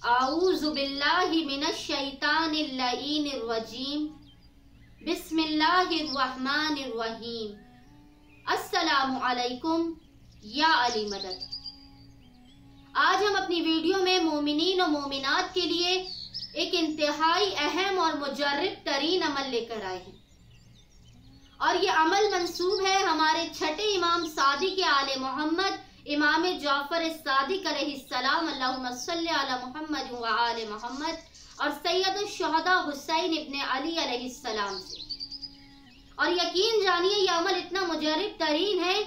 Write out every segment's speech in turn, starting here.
आऊज़ु बिल्लाहि मिनश शैतानिर लईनिर रजीम। बिस्मिल्लाहिर रहमानिर रहीम। अस्सलामु अलैकुम या अली मदद। आज हम अपनी वीडियो में मोमिनीन और मोमिनात के लिए एक इंतहाई अहम और मुजर्रिब तरीन अमल लेकर आए हैं, और ये अमल मंसूब है हमारे छठे इमाम सादिक आले मोहम्मद इमाम जाफर सादिक अलैहिस्सलाम अल्लाहुम्मा सल्ली अला मुहम्मद व आले मोहम्मद और सैयद शुहदा हुसैन इब्ने अली अलैहिस्सलाम से। और यकीन जानिए ये अमल इतना मुजर्रिब तरीन है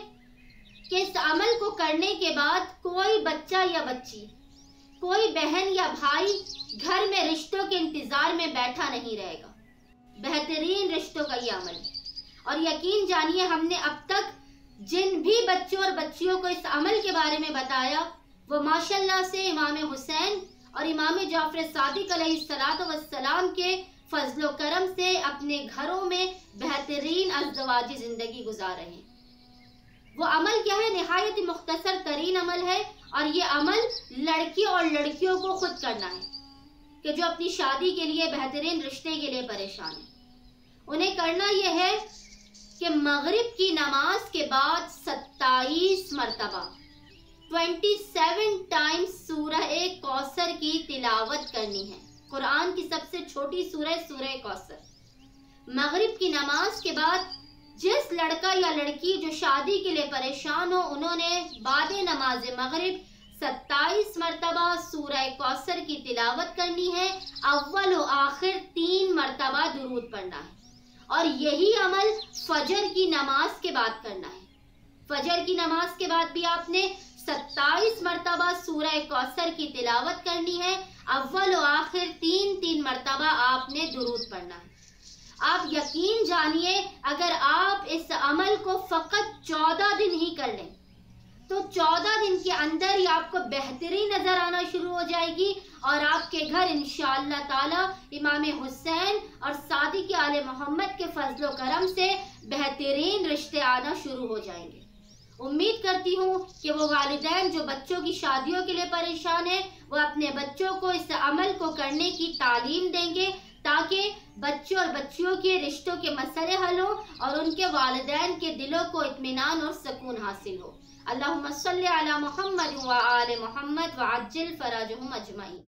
कि इस अमल को करने के बाद कोई बच्चा या बच्ची, कोई बहन या भाई घर में रिश्तों के इंतजार में बैठा नहीं रहेगा। बेहतरीन रिश्तों का ये अमल है। और यकीन जानिए हमने अब तक जिन भी बच्चों और बच्चियों को इस अमल के बारे में बताया वो माशाल्लाह से इमाम हुसैन और इमाम जाफर सादिक अलैहिस्सलाम के फजलो करम से अपने घरों में बेहतरीन अज़दवाजी जिंदगी गुजार रहे हैं। वो अमल क्या है? निहायत मुख्तसर तरीन अमल है, और ये अमल लड़की और लड़कियों को खुद करना है कि जो अपनी शादी के लिए, बेहतरीन रिश्ते के लिए परेशान है। उन्हें करना यह है कि मगरिब की नमाज के बाद 27 मरतबा 27 टाइम्स सूरह कौसर की तिलावत करनी है। कुरान की सबसे छोटी सूरह सूरह कौसर। मगरिब की नमाज के बाद जिस लड़का या लड़की जो शादी के लिए परेशान हो, उन्होंने बाद नमाज मगरिब 27 मरतबा सूरह कौसर की तिलावत करनी है। अव्वल और आखिर 3 मरतबा दुरूद पढ़ना है, और यही अमल फजर की नमाज के बाद करना है। फजर की नमाज के बाद भी आपने 27 मरतबा सूरह कौसर की तिलावत करनी है। अव्वल और आखिर 3 मरतबा आपने दुरूद पढ़ना है। आप यकीन जानिए अगर आप इस अमल को फकत 14 दिन ही कर लें तो 14 दिन के अंदर ही आपको बेहतरीन नजर आना शुरू हो जाएगी, और आपके घर इंशाअल्लाह ताला इमाम हुसैन और सादिक आले मोहम्मद के फजलो करम से बेहतरीन रिश्ते आना शुरू हो जाएंगे। उम्मीद करती हूँ कि वो वालिदैन जो बच्चों की शादियों के लिए परेशान है वो अपने बच्चों को इस अमल को करने की तालीम देंगे, ताकि बच्चों और बच्चियों के रिश्तों के मसले हल हो और उनके वालिदैन के दिलों को इत्मीनान और सुकून हासिल हो। अल्लाहुम्मा सल्ली अला मुहम्मद व आले मुहम्मद व अज्जिल फराजहुम अजमईन।